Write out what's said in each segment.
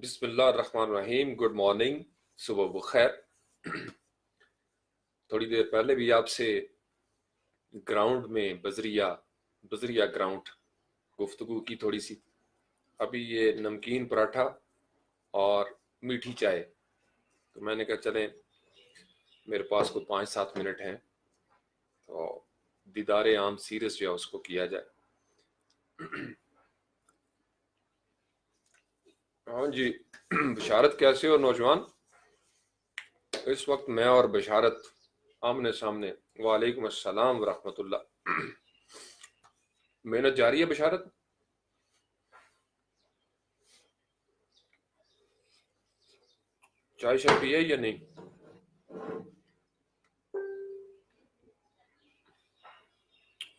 بسم اللہ الرحمن الرحیم. گڈ مارننگ، صبح بخیر. تھوڑی دیر پہلے بھی آپ سے گراؤنڈ میں بزریا گراؤنڈ گفتگو کی تھوڑی سی. ابھی یہ نمکین پراٹھا اور میٹھی چائے، تو میں نے کہا چلیں میرے پاس کو 5-7 منٹ ہیں تو دیدار عام سیریز جو ہے اس کو کیا جائے. ہاں جی، بشارت کیسے ہو نوجوان؟ اس وقت میں اور بشارت آمنے سامنے. وعلیکم السلام ورحمۃ اللہ. محنت جاری ہے بشارت؟ چائے شائے پی ہے یا نہیں؟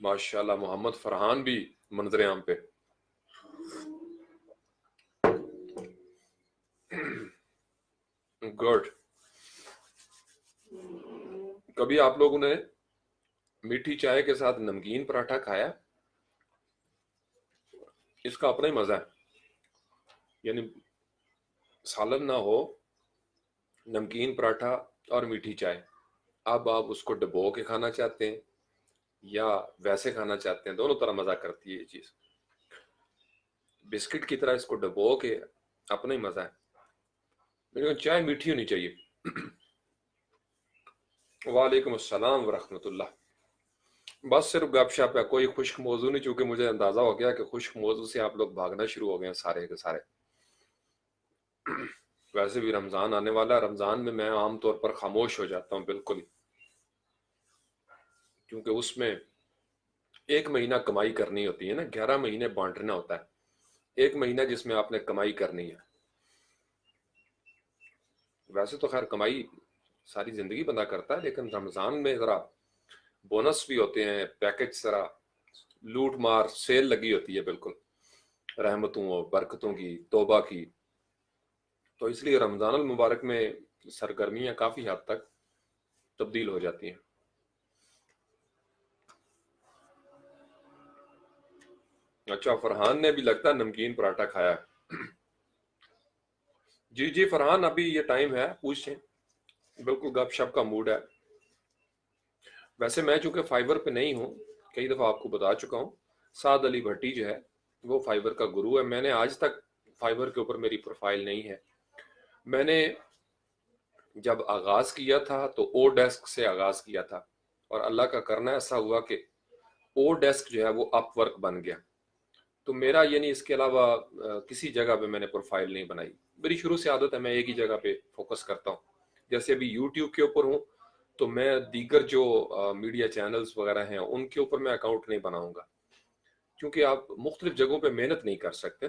ماشاءاللہ محمد فرحان بھی منظر عام پہ. گڈ. کبھی آپ لوگوں نے میٹھی چائے کے ساتھ نمکین پراٹھا کھایا؟ اس کا اپنا ہی مزہ ہے. یعنی سالن نہ ہو، نمکین پراٹھا اور میٹھی چائے. اب آپ اس کو ڈبو کے کھانا چاہتے ہیں یا ویسے کھانا چاہتے ہیں، دونوں طرح مزہ کرتی ہے یہ چیز. بسکٹ کی طرح اس کو ڈبو کے اپنا ہی مزہ ہے. لیکن چائے میٹھی ہونی چاہیے. وعلیکم السلام ورحمۃ اللہ. بس صرف گپ شپ ہے، کوئی خشک موضوع نہیں، چونکہ مجھے اندازہ ہو گیا کہ خشک موضوع سے آپ لوگ بھاگنا شروع ہو گئے ہیں سارے کے سارے. ویسے بھی رمضان آنے والا ہے. رمضان میں میں عام طور پر خاموش ہو جاتا ہوں بالکل ہی، کیونکہ اس میں 1 مہینہ کمائی کرنی ہوتی ہے نا. 11 مہینے بانٹنا ہوتا ہے، 1 مہینہ جس میں آپ نے کمائی کرنی ہے. ویسے تو خیر کمائی ساری زندگی بندہ کرتا ہے، لیکن رمضان میں ذرا بونس بھی ہوتے ہیں، پیکج ذرا لوٹ مار سیل لگی ہوتی ہے بالکل، رحمتوں اور برکتوں کی، توبہ کی. تو اس لیے رمضان المبارک میں سرگرمیاں کافی حد تک تبدیل ہو جاتی ہیں. اچھا، فرحان نے بھی لگتا ہے نمکین پراٹھا کھایا ہے. جی جی فرحان، ابھی یہ ٹائم ہے، پوچھیں. بالکل گپ شپ کا موڈ ہے. ویسے میں چونکہ فائبر پہ نہیں ہوں، کئی دفعہ آپ کو بتا چکا ہوں. سعد علی بھٹی جو ہے وہ فائبر کا گرو ہے. میں نے آج تک فائبر کے اوپر میری پروفائل نہیں ہے. میں نے جب آغاز کیا تھا تو او ڈیسک سے آغاز کیا تھا، اور اللہ کا کرنا ایسا ہوا کہ او ڈیسک جو ہے وہ اپ ورک بن گیا. تو میرا یعنی اس کے علاوہ کسی جگہ پہ میں نے پروفائل نہیں بنائی. میری شروع سے عادت ہے میں ایک ہی جگہ پہ فوکس کرتا ہوں. جیسے ابھی یوٹیوب کے اوپر ہوں تو میں دیگر جو میڈیا چینلز وغیرہ ہیں ان کے اوپر میں اکاؤنٹ نہیں بناؤں گا، کیونکہ آپ مختلف جگہوں پہ محنت نہیں کر سکتے.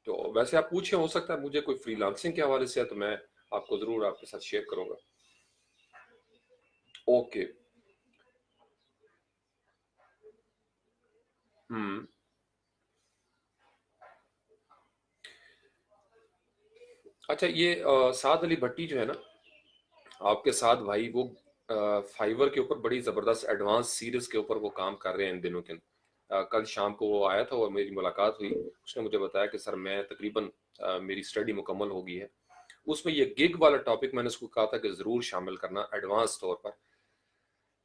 تو ویسے آپ پوچھیں، ہو سکتا ہے مجھے کوئی فری لانسنگ کے حوالے سے ہے تو میں آپ کو ضرور آپ کے ساتھ شیئر کروں گا. اوکے. ہم اچھا، یہ سعد علی بھٹی جو ہے نا، آپ کے ساتھ بھائی، وہ فائیور کے اوپر بڑی زبردست ایڈوانس سیریز کے اوپر وہ کام کر رہے ہیں ان دنوں کے. کل شام کو وہ آیا تھا اور میری ملاقات ہوئی. اس نے مجھے بتایا کہ سر میں تقریباً میری اسٹڈی مکمل ہو گئی ہے. اس میں یہ گگ والا ٹاپک میں نے اس کو کہا تھا کہ ضرور شامل کرنا ایڈوانس طور پر.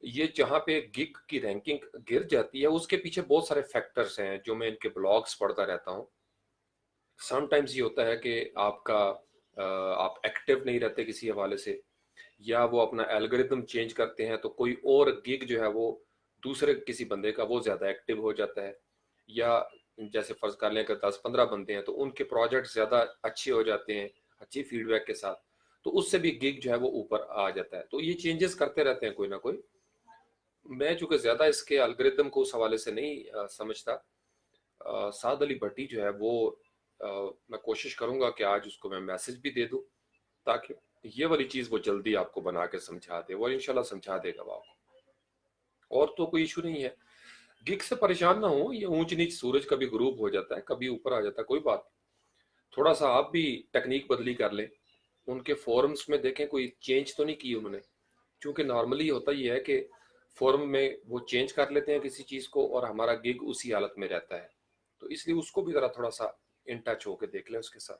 یہ جہاں پہ گگ کی رینکنگ گر جاتی ہے اس کے پیچھے بہت سارے فیکٹرز ہیں جو میں ان کے بلاگز پڑھتا رہتا ہوں. سم ٹائمز یہ ہوتا ہے کہ آپ کا آپ ایکٹیو نہیں رہتے کسی حوالے سے، یا وہ اپنا الگوریتم چینج کرتے ہیں تو کوئی اور گگ جو ہے وہ دوسرے کسی بندے کا وہ زیادہ ایکٹیو ہو جاتا ہے. یا جیسے فرض کر لیں کہ 10-15 بندے ہیں تو ان کے پروجیکٹ زیادہ اچھے ہو جاتے ہیں اچھی فیڈ بیک کے ساتھ، تو اس سے بھی گگ جو ہے وہ اوپر آ جاتا ہے. تو یہ چینجز کرتے رہتے ہیں کوئی نہ کوئی. میں چونکہ زیادہ اس کے الگوریتم کو اس حوالے سے نہیں سمجھتا. سعد علی بھٹی جو ہے وہ میں کوشش کروں گا کہ آج اس کو میں میسج بھی دے دوں تاکہ یہ والی چیز وہ جلدی آپ کو بنا کے سمجھا دے. وہ انشاءاللہ سمجھا دے گا وہ آپ کو، اور تو کوئی ایشو نہیں ہے. گگ سے پریشان نہ ہو، یہ اونچ نیچ سورج کبھی غروب ہو جاتا ہے، کبھی اوپر آ جاتا ہے، کوئی بات. تھوڑا سا آپ بھی ٹیکنیک بدلی کر لیں. ان کے فورمز میں دیکھیں کوئی چینج تو نہیں کی انہوں نے، کیونکہ نارملی ہوتا یہ ہے کہ فورم میں وہ چینج کر لیتے ہیں کسی چیز کو اور ہمارا گگ اسی حالت میں رہتا ہے. تو اس لیے اس کو بھی ذرا تھوڑا سا ان ٹچ ہو کے دیکھ لیں اس کے ساتھ.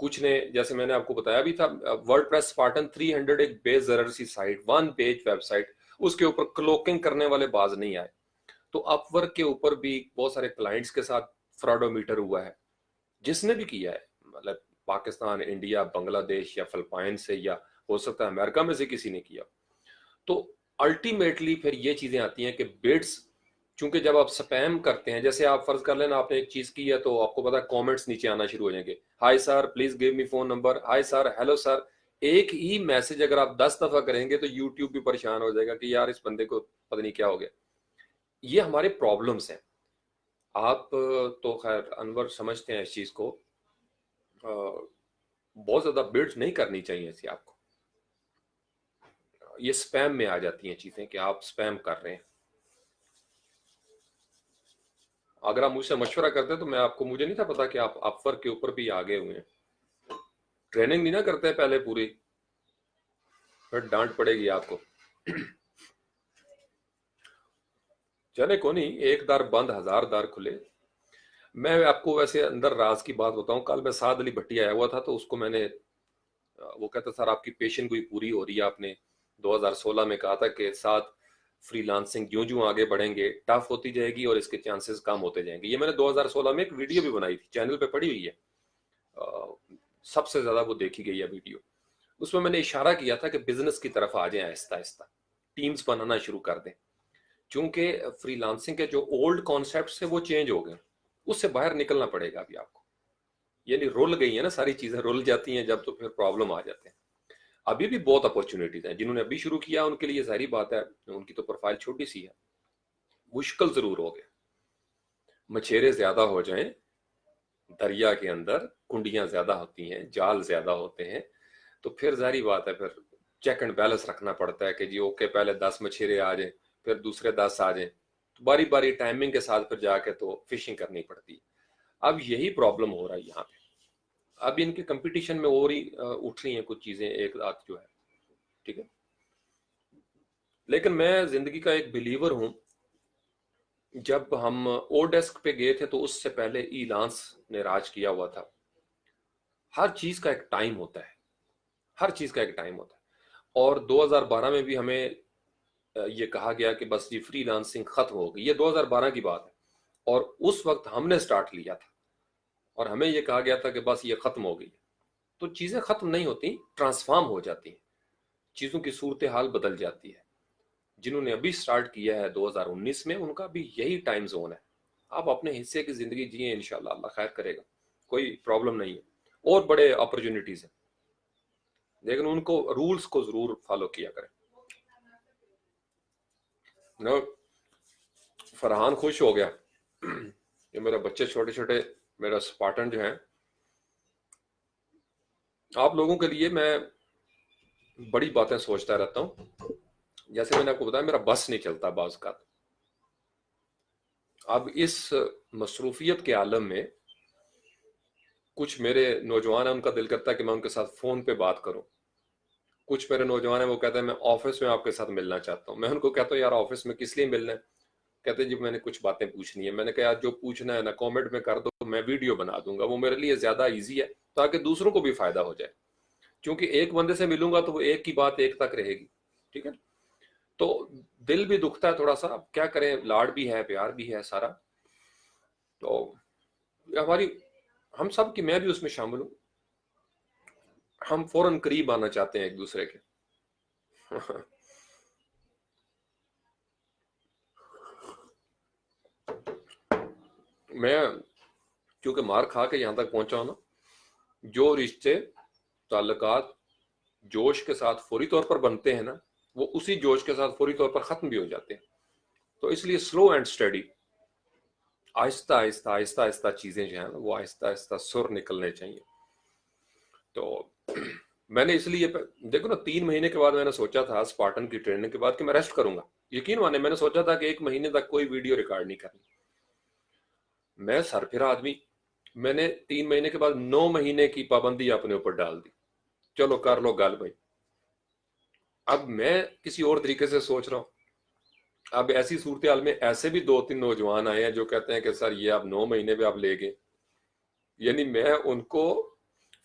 کچھ نے جیسے میں نے آپ کو بتایا بھی تھا ورڈ پریس اسپارٹن 300 ایک بے ضرر سی سائٹ 1 پیج ویب سائٹ اس کے اوپر کلوکنگ کرنے والے باز نہیں آئے. تو اپ ورک کے اوپر بھی بہت سارے کلائنٹس کے ساتھ فراڈومیٹر ہوا ہے. جس نے بھی کیا ہے مطلب پاکستان انڈیا بنگلہ دیش یا فلپائن سے یا ہو سکتا ہے امریکہ میں سے کسی نے کیا. تو الٹیمیٹلی پھر یہ چیزیں آتی ہیں کہ بٹس چونکہ جب آپ سپیم کرتے ہیں جیسے آپ فرض کر لینا آپ نے ایک چیز کی ہے تو آپ کو پتا کامنٹس نیچے آنا شروع ہو جائیں گے high sir please give me phone number high sir hello sir. ایک ہی میسج اگر آپ 10 دفعہ کریں گے تو یوٹیوب بھی پریشان ہو جائے گا کہ یار اس بندے کو پتہ نہیں کیا ہو گیا. یہ ہمارے پرابلمس ہیں. آپ تو خیر انور سمجھتے ہیں اس چیز کو بہت زیادہ بلڈ نہیں کرنی چاہیے ایسی آپ کو. یہ سپیم میں آ جاتی ہیں چیزیں کہ آپ سپیم کر رہے ہیں. اگر آپ مجھ سے مشورہ کرتے تو میں آپ کو مجھے نہیں تھا پتا کہ آپ اپ ورک کے اوپر بھی آگے ہوئے ہیں. ٹریننگ بھی نہ کرتے پہلے پوری پھر ڈانٹ پڑے گی آپ کو. چلے کو نہیں ایک دار بند 1000 دار کھلے. میں آپ کو ویسے اندر راز کی بات بتاؤں کل میں سعد علی بھٹی آیا ہوا تھا تو اس کو میں نے وہ کہتا سر آپ کی پیشن کوئی پوری ہو رہی ہے. آپ نے 2016 میں کہا تھا کہ ساتھ فری لانسنگ جوں جوں آگے بڑھیں گے ٹف ہوتی جائے گی اور اس کے چانسز کم ہوتے جائیں گے. یہ میں نے 2016 میں ایک ویڈیو بھی بنائی تھی چینل پہ پڑی ہوئی ہے سب سے زیادہ وہ دیکھی گئی ہے ویڈیو. اس میں نے اشارہ کیا تھا کہ بزنس کی طرف آ جائیں آہستہ آہستہ ٹیمز بنانا شروع کر دیں چونکہ فری لانسنگ کے جو اولڈ کانسیپٹس ہیں وہ چینج ہو گئے. اس سے باہر نکلنا پڑے گا ابھی آپ کو. یعنی رول گئی ہیں نا ساری چیزیں رول جاتی ہیں جب تو پھر پرابلم آ جاتے ہیں. ابھی بھی بہت اپورچونیٹیز ہیں جنہوں نے ابھی شروع کیا ان کے لیے ظاہری بات ہے ان کی تو پروفائل چھوٹی سی ہے. مشکل ضرور ہو گیا. مچھیرے زیادہ ہو جائیں دریا کے اندر کنڈیاں زیادہ ہوتی ہیں جال زیادہ ہوتے ہیں تو پھر ظاہری بات ہے پھر چیک اینڈ بیلنس رکھنا پڑتا ہے کہ جی اوکے پہلے 10 مچھیرے آ جائیں پھر دوسرے 10 آ جائیں تو باری باری ٹائمنگ کے ساتھ پھر جا کے تو فشنگ کرنی پڑتی ہے. اب یہی پرابلم ہو رہا ہے یہاں پہ. اب ان کے کمپٹیشن میں اور ہی اٹھ رہی ہیں کچھ چیزیں ایک رات جو ہے ٹھیک ہے. لیکن میں زندگی کا ایک بلیور ہوں. جب ہم او ڈیسک پہ گئے تھے تو اس سے پہلے ای لانس نے راج کیا ہوا تھا. ہر چیز کا ایک ٹائم ہوتا ہے. ہر چیز کا ایک ٹائم ہوتا ہے. اور 2012 میں بھی ہمیں یہ کہا گیا کہ بس یہ فری لانسنگ ختم ہو گئی. یہ 2012 کی بات ہے اور اس وقت ہم نے سٹارٹ لیا تھا اور ہمیں یہ کہا گیا تھا کہ بس یہ ختم ہو گئی. تو چیزیں ختم نہیں ہوتی ٹرانسفارم ہو جاتی ہیں. چیزوں کی صورتحال بدل جاتی ہے. جنہوں نے ابھی سٹارٹ کیا ہے 2019 میں ان کا بھی یہی ٹائم زون ہے. آپ اپنے حصے کی زندگی جئیں انشاءاللہ اللہ خیر کرے گا. کوئی پرابلم نہیں ہے. اور بڑے اپرچونٹیز ہیں لیکن ان کو رولز کو ضرور فالو کیا کریں. فرحان خوش ہو گیا کہ میرے بچے چھوٹے چھوٹے میرا سپارٹن جو ہیں. آپ لوگوں کے لیے میں بڑی باتیں سوچتا رہتا ہوں. جیسے میں نے آپ کو بتایا میرا بس نہیں چلتا بعض کا. اب اس مصروفیت کے عالم میں کچھ میرے نوجوان ہیں ان کا دل کرتا ہے کہ میں ان کے ساتھ فون پہ بات کروں. کچھ میرے نوجوان ہیں وہ کہتے ہیں میں آفس میں آپ کے ساتھ ملنا چاہتا ہوں. میں ان کو کہتا ہوں یار آفس میں کس لیے ملنا ہے. کہتے ہیں جی میں نے کچھ باتیں پوچھنی ہے. میں نے کہا یار جو پوچھنا ہے نا کامنٹ میں کر دو میں ویڈیو بنا دوں گا. وہ میرے لیے زیادہ ایزی ہے تاکہ دوسروں کو بھی فائدہ ہو جائے. کیونکہ ایک بندے سے ملوں گا تو وہ ایک کی بات ایک تک رہے گی. ٹھیک ہے. تو دل بھی دکھتا ہے تھوڑا سا. اب کیا کریں لاڑ بھی ہے پیار بھی ہے سارا. تو ہماری ہم سب کی میں بھی اس میں شامل ہوں. ہم فوراً قریب آنا چاہتے ہیں ایک دوسرے کے. میں کیونکہ مار کھا کے یہاں تک پہنچا ہوں نا. جو رشتے تعلقات جوش کے ساتھ فوری طور پر بنتے ہیں نا وہ اسی جوش کے ساتھ فوری طور پر ختم بھی ہو جاتے ہیں. تو اس لیے سلو اینڈ اسٹڈی آہستہ آہستہ آہستہ آہستہ چیزیں جو ہیں وہ آہستہ آہستہ سر نکلنے چاہیے. تو میں نے اس لیے دیکھو نا 3 مہینے کے بعد میں نے سوچا تھا اسپارٹن کی ٹریننگ کے بعد کہ میں ریسٹ کروں گا. یقین مانے میں نے سوچا تھا کہ 1 مہینے تک کوئی ویڈیو ریکارڈ نہیں کرنی. میں سر پھرا آدمی. میں نے 3 مہینے کے بعد 9 مہینے کی پابندی اپنے اوپر ڈال دی. چلو کر لو گال بھائی. اب میں کسی اور طریقے سے سوچ رہا ہوں. اب ایسی صورتحال میں ایسے بھی 2-3 نوجوان آئے ہیں جو کہتے ہیں کہ سر یہ آپ 9 مہینے پہ آپ لے گئے. یعنی میں ان کو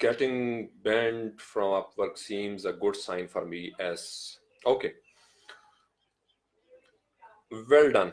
getting banned from Upwork seems a good sign for me as okay, well done।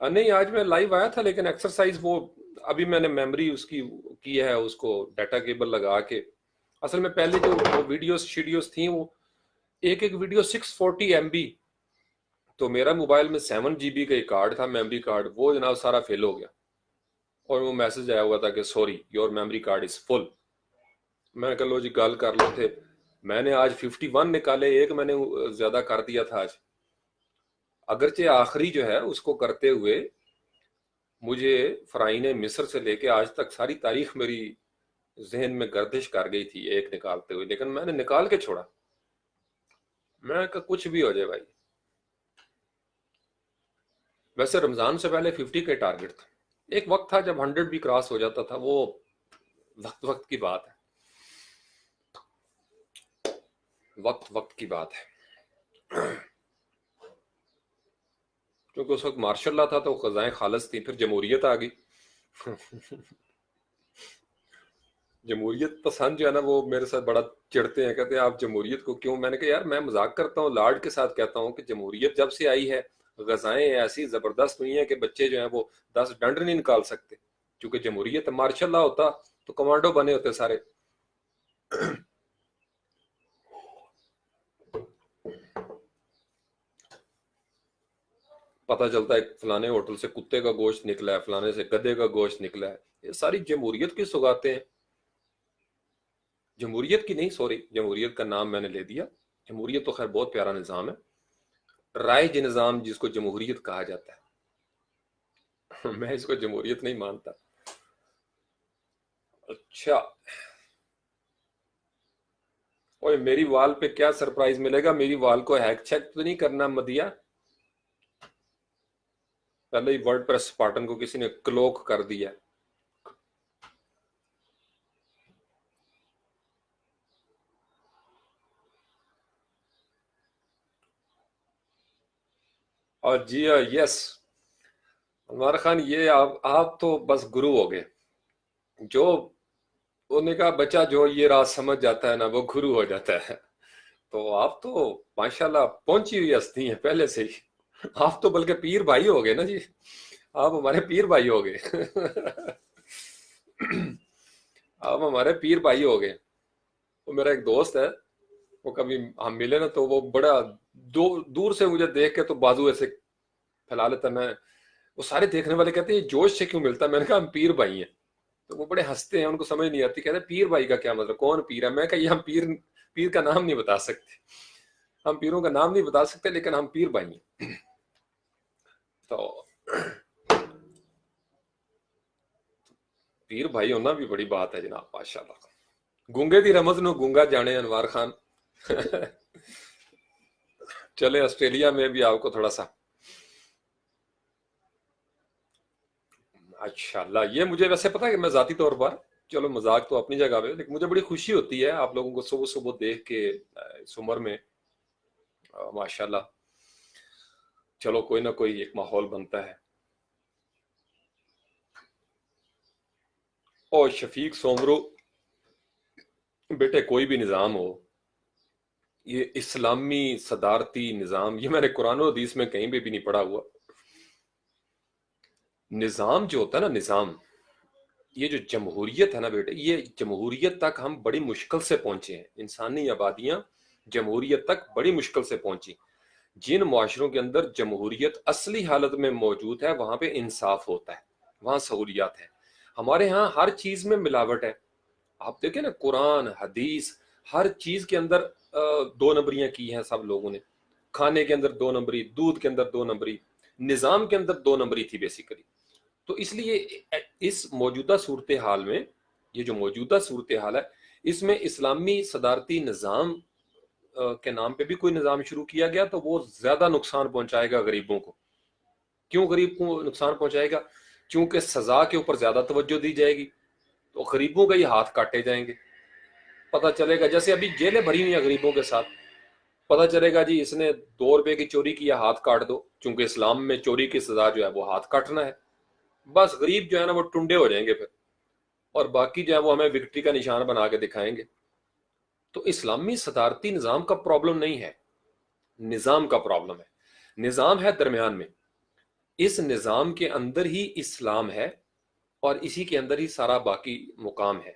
نہیں آج میں لائیو آیا تھا، لیکن ایکسرسائز وہ ابھی میں نے میموری اس کی ہے، اس کو ڈیٹا کیبل لگا کے، اصل میں پہلے جو وہ ویڈیوز شیڈیوز تھیں، وہ ایک ایک ویڈیو 640 MB، تو میرا موبائل میں 7 GB کا ایک کارڈ تھا، میموری کارڈ، وہ جناب سارا فیل ہو گیا، اور وہ میسج آیا ہوا تھا کہ سوری یور میموری کارڈ از فل۔ میں کہا لو جی گال کر لو تھے، میں نے آج 51 نکالے، ایک میں نے زیادہ کر دیا تھا آج، اگرچہ آخری جو ہے اس کو کرتے ہوئے مجھے فرعین مصر سے لے کے آج تک ساری تاریخ میری ذہن میں گردش کر گئی تھی ایک نکالتے ہوئے، لیکن میں نے نکال کے چھوڑا، میں کہا کچھ بھی ہو جائے بھائی۔ ویسے رمضان سے پہلے 50 کا ٹارگٹ تھا، ایک وقت تھا جب 100 بھی کراس ہو جاتا تھا، وہ وقت وقت کی بات ہے، وقت وقت کی بات ہے، کیونکہ اس وقت مارشاء اللہ تھا تو خزائیں خالص تھیں، پھر جمہوریت آ گئی۔ جمہوریت پسند جو ہے نا وہ میرے ساتھ بڑا چڑھتے ہیں، کہتے ہیں آپ جمہوریت کو کیوں؟ میں نے کہا یار میں مذاق کرتا ہوں، لاڈ کے ساتھ کہتا ہوں کہ جمہوریت جب سے آئی ہے غذائیں ایسی زبردست ہوئی ہیں کہ بچے جو ہیں وہ 10 ڈنڈ نہیں نکال سکتے، چونکہ جمہوریت مارشاء اللہ ہوتا تو کمانڈو بنے ہوتے سارے۔ پتہ چلتا ہے فلانے ہوٹل سے کتے کا گوشت نکلا ہے، فلانے سے گدے کا گوشت نکلا ہے، یہ ساری جمہوریت کی سوغاتیں ہیں۔ جمہوریت کی نہیں، سوری، جمہوریت کا نام میں نے لے دیا، جمہوریت تو خیر بہت پیارا نظام ہے، رائج نظام جس کو جمہوریت کہا جاتا ہے، میں اس کو جمہوریت نہیں مانتا۔ اچھا، اوے میری وال پہ کیا سرپرائز ملے گا؟ میری وال کو ہیک چیک تو نہیں کرنا مدیا؟ پہلے ہی ورڈ پریس اسپارٹن کو کسی نے کلوک کر دیا۔ اور جی یس عمار خان، یہ آپ تو بس گرو ہو گئے، جو انہوں نے کہا بچہ جو یہ راز سمجھ جاتا ہے نا وہ گرو ہو جاتا ہے، تو آپ تو ماشاءاللہ پہنچی ہوئی ہستی ہیں پہلے سے ہی، آپ تو بلکہ پیر بھائی ہو گئے نا جی، آپ ہمارے پیر بھائی ہو گئے۔ آپ ہمارے پیر بھائی ہو گئے۔ وہ میرا ایک دوست ہے، وہ کبھی ہم ملے نا تو وہ بڑا دور سے مجھے دیکھ کے تو بازو ایسے پھیلا لیتا، میں وہ سارے دیکھنے والے کہتے ہیں یہ جوش سے کیوں ملتا ہے؟ میں نے کہا ہم پیر بھائی ہیں، تو وہ بڑے ہنستے ہیں، ان کو سمجھ نہیں آتی، کہتے ہیں پیر بھائی کا کیا مطلب، کون پیر ہے؟ میں کہا یہ ہم پیر کا نام نہیں بتا سکتے، ہم پیروں کا نام نہیں بتا سکتے، لیکن ہم پیر بھائی ہیں۔ تو پیر بھائی ہونا بھی بڑی بات ہے جناب، ماشاءاللہ۔ گونگے دی رمز نو گونگا جانے انوار خان۔ چلے آسٹریلیا میں بھی آپ کو تھوڑا سا، اچھا اللہ، یہ مجھے ویسے پتا ہے کہ میں ذاتی طور پر، چلو مذاق تو اپنی جگہ پہ، لیکن مجھے بڑی خوشی ہوتی ہے آپ لوگوں کو صبح صبح دیکھ کے اس عمر میں، ماشاءاللہ، چلو کوئی نہ کوئی ایک ماحول بنتا ہے۔ اور شفیق سومرو، بیٹے کوئی بھی نظام ہو، یہ اسلامی صدارتی نظام، یہ میں نے قرآن و حدیث میں کہیں بھی نہیں پڑھا ہوا۔ نظام جو ہوتا ہے نا، نظام، یہ جو جمہوریت ہے نا بیٹے، یہ جمہوریت تک ہم بڑی مشکل سے پہنچے ہیں، انسانی آبادیاں جمہوریت تک بڑی مشکل سے پہنچی۔ جن معاشروں کے اندر جمہوریت اصلی حالت میں موجود ہے وہاں پہ انصاف ہوتا ہے، وہاں سہولیات ہے۔ ہمارے ہاں ہر چیز میں ملاوٹ ہے، آپ دیکھیں نا قرآن حدیث ہر چیز کے اندر دو نمبریاں کی ہیں سب لوگوں نے، کھانے کے اندر دو نمبری، دودھ کے اندر دو نمبری، نظام کے اندر دو نمبری تھی بیسیکلی۔ تو اس لیے اس موجودہ صورتحال میں، یہ جو موجودہ صورتحال ہے، اس میں اسلامی صدارتی نظام کے نام پہ بھی کوئی نظام شروع کیا گیا تو وہ زیادہ نقصان پہنچائے گا غریبوں کو۔ کیوں غریب کو نقصان پہنچائے گا؟ چونکہ سزا کے اوپر زیادہ توجہ دی جائے گی، تو غریبوں کا ہی ہاتھ کاٹے جائیں گے۔ پتہ چلے گا جیسے ابھی جیلیں بھری ہوئی ہیں غریبوں کے ساتھ، پتہ چلے گا جی اس نے 2 روپے کی چوری کی ہے، ہاتھ کاٹ دو، چونکہ اسلام میں چوری کی سزا جو ہے وہ ہاتھ کاٹنا ہے۔ بس غریب جو ہے نا وہ ٹنڈے ہو جائیں گے پھر، اور باقی جو ہے وہ ہمیں وکٹری کا نشان بنا کے دکھائیں گے۔ تو اسلامی صدارتی نظام کا پرابلم نہیں ہے، نظام کا پرابلم ہے، نظام ہے درمیان میں۔ اس نظام کے اندر ہی اسلام ہے اور اسی کے اندر ہی سارا باقی مقام ہے.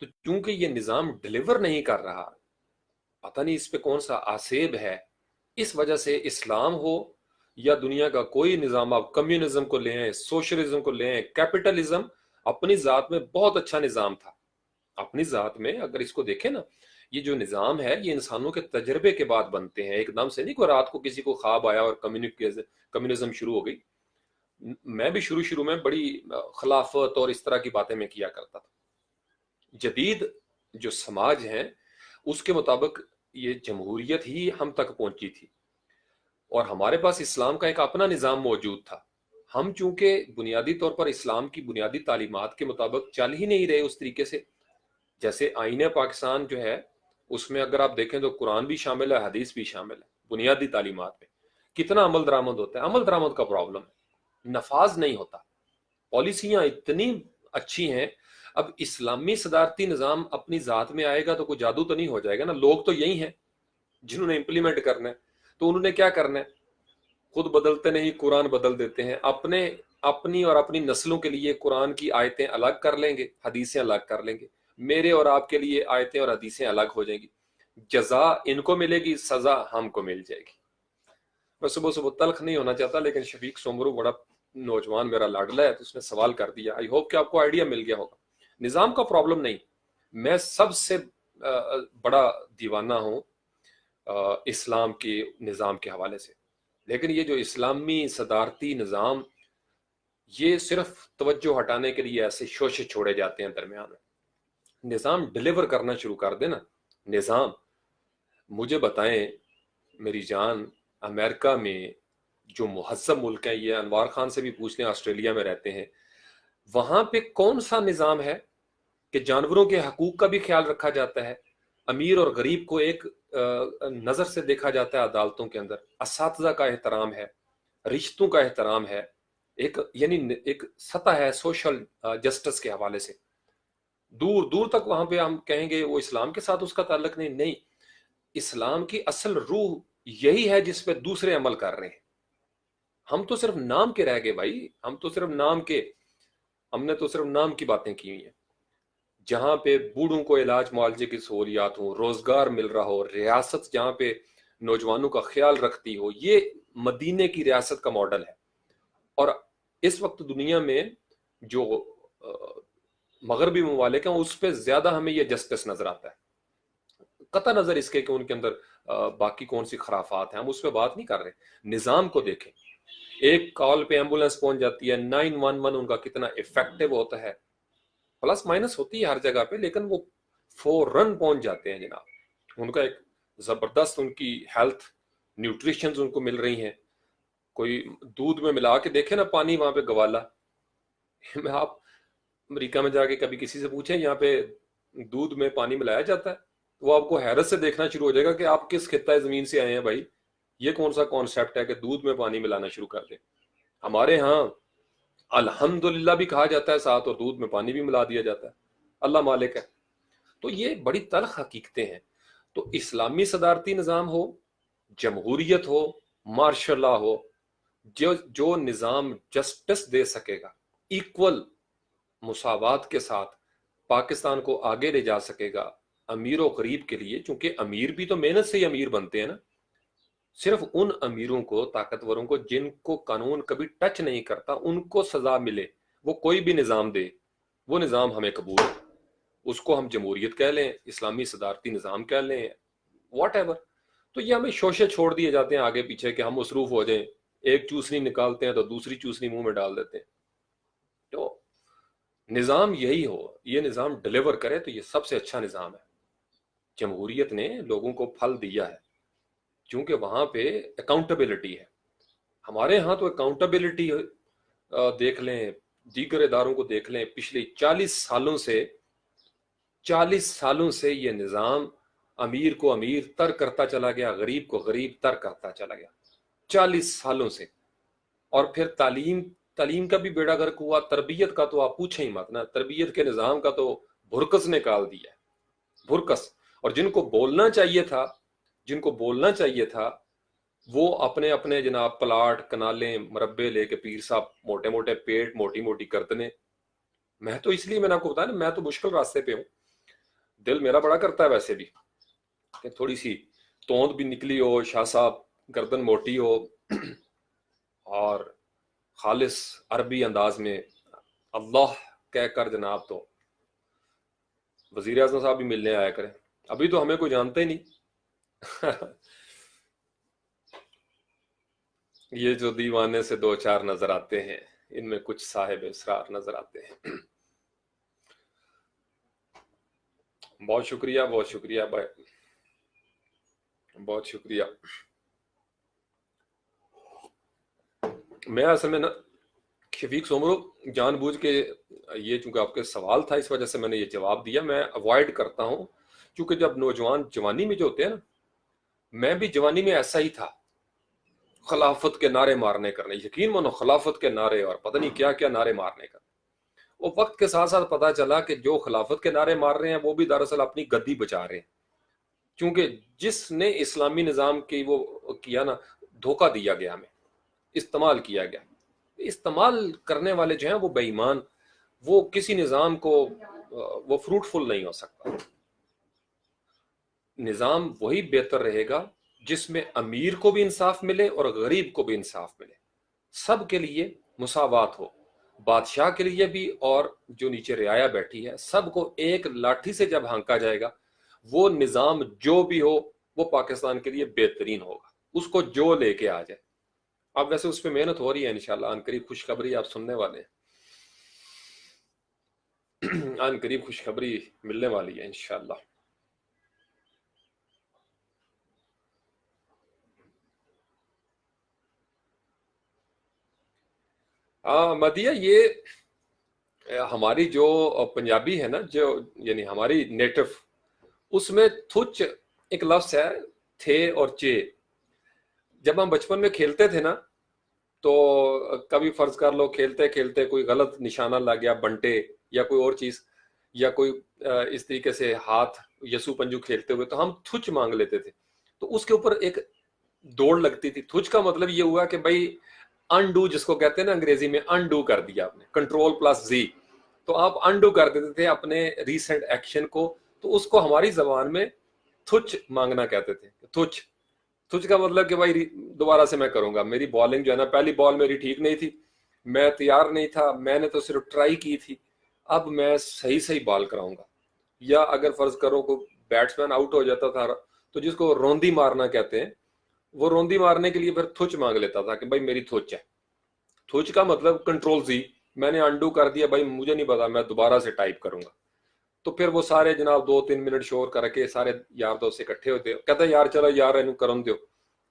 تو چونکہ یہ نظام ڈلیور نہیں کر رہا، پتہ نہیں اس پہ کون سا آسیب ہے، اس وجہ سے اسلام ہو یا دنیا کا کوئی نظام، آپ کمیونزم کو لے آئیں، سوشلزم کو لے آئیں، کیپٹلزم اپنی ذات میں بہت اچھا نظام تھا. اپنی ذات میں اگر اس کو دیکھیں نا، یہ جو نظام ہے یہ انسانوں کے تجربے کے بعد بنتے ہیں، ایک دم سے نہیں. کوئی رات کو کسی کو خواب آیا اور کمیونزم شروع ہو گئی. میں بھی شروع میں بڑی خلافت اور اس طرح کی باتیں میں کیا کرتا تھا. جدید جو سماج ہیں اس کے مطابق یہ جمہوریت ہی ہم تک پہنچی تھی اور ہمارے پاس اسلام کا ایک اپنا نظام موجود تھا. ہم چونکہ بنیادی طور پر اسلام کی بنیادی تعلیمات کے مطابق چل ہی نہیں رہے اس طریقے سے. جیسے آئین پاکستان جو ہے اس میں اگر آپ دیکھیں تو قرآن بھی شامل ہے، حدیث بھی شامل ہے. بنیادی تعلیمات میں کتنا عمل درآمد ہوتا ہے، عمل درآمد کا پرابلم ہے، نفاذ نہیں ہوتا. پالیسیاں اتنی اچھی ہیں. اب اسلامی صدارتی نظام اپنی ذات میں آئے گا تو کوئی جادو تو نہیں ہو جائے گا نا. لوگ تو یہی ہیں جنہوں نے امپلیمنٹ کرنا ہے. تو انہوں نے کیا کرنا ہے؟ خود بدلتے نہیں، قرآن بدل دیتے ہیں. اپنی اور اپنی نسلوں کے لیے قرآن کی آیتیں الگ کر لیں گے، حدیثیں الگ کر لیں گے. میرے اور آپ کے لیے آیتیں اور حدیثیں الگ ہو جائیں گی. جزا ان کو ملے گی، سزا ہم کو مل جائے گی. میں صبح تلخ نہیں ہونا چاہتا، لیکن شفیق سومرو بڑا نوجوان میرا لاڈلا ہے تو اس نے سوال کر دیا. آئی ہوپ کہ آپ کو آئیڈیا مل گیا ہوگا. نظام کا پرابلم نہیں، میں سب سے بڑا دیوانہ ہوں اسلام کے نظام کے حوالے سے. لیکن یہ جو اسلامی صدارتی نظام، یہ صرف توجہ ہٹانے کے لیے ایسے شوشے چھوڑے جاتے ہیں درمیان میں. نظام ڈلیور کرنا شروع کر دینا. نظام مجھے بتائیں میری جان، امریکہ میں جو مہذب ملک ہیں، یہ انوار خان سے بھی پوچھ لیں، آسٹریلیا میں رہتے ہیں، وہاں پہ کون سا نظام ہے کہ جانوروں کے حقوق کا بھی خیال رکھا جاتا ہے، امیر اور غریب کو ایک نظر سے دیکھا جاتا ہے عدالتوں کے اندر، اساتذہ کا احترام ہے، رشتوں کا احترام ہے، یعنی ایک سطح ہے سوشل جسٹس کے حوالے سے. دور دور تک وہاں پہ ہم کہیں گے وہ اسلام کے ساتھ اس کا تعلق نہیں. اسلام کی اصل روح یہی ہے جس پہ دوسرے عمل کر رہے ہیں. ہم تو صرف نام کے رہ گئے بھائی، ہم تو صرف نام کے، ہم نے تو صرف نام کی باتیں کی ہوئی ہیں. جہاں پہ بوڑھوں کو علاج معالجے کی سہولیات ہوں، روزگار مل رہا ہو، ریاست جہاں پہ نوجوانوں کا خیال رکھتی ہو، یہ مدینے کی ریاست کا ماڈل ہے. اور اس وقت دنیا میں جو مغربی ممالک ہیں اس پہ زیادہ ہمیں یہ جسٹس نظر آتا ہے، قطع نظر اس کے کہ ان کے اندر باقی کون سی خرافات ہیں، ہم اس پہ بات نہیں کر رہے. نظام کو دیکھیں، ایک کال پہ ایمبولنس پہنچ جاتی ہے. 911 ان کا کتنا افیکٹو ہوتا ہے، پلس مائنس ہوتی ہے ہر جگہ پہ، لیکن وہ فوراً پہنچ جاتے ہیں جناب. ان کا ایک زبردست، ان کی ہیلتھ نیوٹریشنز ان کو مل رہی ہیں. کوئی دودھ میں ملا کے دیکھے نا پانی، وہاں پہ گوالا. آپ امریکہ میں جا کے کبھی کسی سے پوچھیں یہاں پہ دودھ میں پانی ملایا جاتا ہے، وہ آپ کو حیرت سے دیکھنا شروع ہو جائے گا کہ آپ کس خطہ زمین سے آئے ہیں بھائی. یہ کون سا کانسیپٹ ہے کہ دودھ میں پانی ملانا شروع کر دیں؟ ہمارے ہاں الحمدللہ بھی کہا جاتا ہے ساتھ، اور دودھ میں پانی بھی ملا دیا جاتا ہے. اللہ مالک ہے. تو یہ بڑی تلخ حقیقتیں ہیں. تو اسلامی صدارتی نظام ہو، جمہوریت ہو، مارشل لا ہو، جو نظام جسٹس دے سکے گا، ایکول مساوات کے ساتھ پاکستان کو آگے لے جا سکے گا امیر و غریب کے لیے. چونکہ امیر بھی تو محنت سے ہی امیر بنتے ہیں نا. صرف ان امیروں کو، طاقتوروں کو، جن کو قانون کبھی ٹچ نہیں کرتا، ان کو سزا ملے. وہ کوئی بھی نظام دے، وہ نظام ہمیں قبول ہے. اس کو ہم جمہوریت کہہ لیں، اسلامی صدارتی نظام کہہ لیں، واٹ ایور. تو یہ ہمیں شوشے چھوڑ دیے جاتے ہیں آگے پیچھے کہ ہم مصروف ہو جائیں. ایک چوسنی نکالتے ہیں تو دوسری چوسنی منہ میں ڈال دیتے ہیں. تو نظام یہی ہو، یہ نظام ڈلیور کرے تو یہ سب سے اچھا نظام ہے. جمہوریت نے لوگوں کو پھل دیا ہے کیونکہ وہاں پہ اکاؤنٹیبلٹی ہے. ہمارے ہاں تو اکاؤنٹیبلٹی دیکھ لیں، دیگر اداروں کو دیکھ لیں، پچھلے 40 سالوں سے یہ نظام امیر کو امیر تر کرتا چلا گیا، غریب کو غریب تر کرتا چلا گیا. 40 سالوں سے. اور پھر تعلیم کا بھی بیڑا غرق ہوا. تربیت کا تو آپ پوچھیں ہی مت نا. تربیت کے نظام کا تو بھرکس نکال دیا ہے، بھرکس. اور جن کو بولنا چاہیے تھا وہ اپنے اپنے جناب پلاٹ کنالیں مربے لے کے پیر صاحب موٹے موٹے پیٹ موٹی موٹی گردنیں. میں تو اس لیے میں نے آپ کو بتایا نا میں تو مشکل راستے پہ ہوں. دل میرا بڑا کرتا ہے ویسے بھی کہ تھوڑی سی توند بھی نکلی ہو شاہ صاحب, گردن موٹی ہو, اور خالص عربی انداز میں اللہ کہہ کر جناب تو وزیر اعظم صاحب بھی ملنے آیا کریں. ابھی تو ہمیں کوئی جانتا ہی نہیں. یہ جو دیوانے سے دو چار نظر آتے ہیں ان میں کچھ صاحب اسرار نظر آتے ہیں. بہت شکریہ بہت شکریہ بھائی, بہت شکریہ. میں اصل میں نا شفیق سومرو جان بوجھ کے یہ چونکہ آپ کے سوال تھا اس وجہ سے میں نے یہ جواب دیا. میں اوائڈ کرتا ہوں چونکہ جب نوجوان جوانی میں جو ہوتے ہیں نا, میں بھی جوانی میں ایسا ہی تھا, خلافت کے نعرے مارنے کرنے, یقین مانو خلافت کے نعرے اور پتہ نہیں کیا کیا نعرے مارنے کا. وہ وقت کے ساتھ ساتھ پتا چلا کہ جو خلافت کے نعرے مار رہے ہیں وہ بھی دراصل اپنی گدی بچا رہے ہیں. کیونکہ جس نے اسلامی نظام کی وہ کیا نا, دھوکہ دیا گیا, ہمیں استعمال کیا گیا. استعمال کرنے والے جو ہیں وہ بے ایمان, وہ کسی نظام کو وہ فروٹفل نہیں ہو سکتا. نظام وہی بہتر رہے گا جس میں امیر کو بھی انصاف ملے اور غریب کو بھی انصاف ملے, سب کے لیے مساوات ہو, بادشاہ کے لیے بھی اور جو نیچے رعایا بیٹھی ہے سب کو ایک لاٹھی سے جب ہانکا جائے گا, وہ نظام جو بھی ہو وہ پاکستان کے لیے بہترین ہوگا, اس کو جو لے کے آ جائے. اب ویسے اس پہ محنت ہو رہی ہے انشاءاللہ, ان قریب خوشخبری آپ سننے والے ہیں. ان قریب خوشخبری ملنے والی ہے انشاءاللہ. مدیہ یہ ہماری جو پنجابی ہے نا, جو یعنی ہماری نیٹو, اس میں تھچ ایک لفظ ہے, تھے اور چے. جب ہم بچپن میں کھیلتے تھے نا تو کبھی فرض کر لو کھیلتے کھیلتے کوئی غلط نشانہ لگ گیا, بنٹے یا کوئی اور چیز, یا کوئی اس طریقے سے ہاتھ یسو پنجو کھیلتے ہوئے تو ہم تھچ مانگ لیتے تھے. تو اس کے اوپر ایک دوڑ لگتی تھی. تھچ کا مطلب یہ ہوا کہ بھائی انڈو, جس کو کہتے ہیں نا انگریزی میں, انڈو کر دیا آپ نے, کنٹرول پلس زی, تو آپ انڈو کر دیتے تھے اپنے ریسنٹ ایکشن کو. تو اس کو ہماری زبان میں تھچ مانگنا کہتے تھے. تھچ تجھ کا مطلب کہ بھائی دوبارہ سے میں کروں گا. میری بالنگ جو ہے نا, پہلی بال میری ٹھیک نہیں تھی, میں تیار نہیں تھا, میں نے تو صرف ٹرائی کی تھی, اب میں صحیح صحیح بال کراؤں گا. یا اگر فرض کرو کو بیٹسمین آؤٹ ہو جاتا تھا تو جس کو روندی مارنا کہتے ہیں, وہ روندی مارنے کے لیے پھر تھچ مانگ لیتا تھا کہ بھائی میری تھچ ہے. تھچ کا مطلب کنٹرول زی, میں نے انڈو کر دیا, بھائی مجھے نہیں پتا, میں دوبارہ سے ٹائپ کروں گا. تو پھر وہ سارے جناب 2-3 منٹ شور کر کے سارے یار دوست اکٹھے ہوتے, کہتے ہیں یار چلو یار اینو کرن دیو,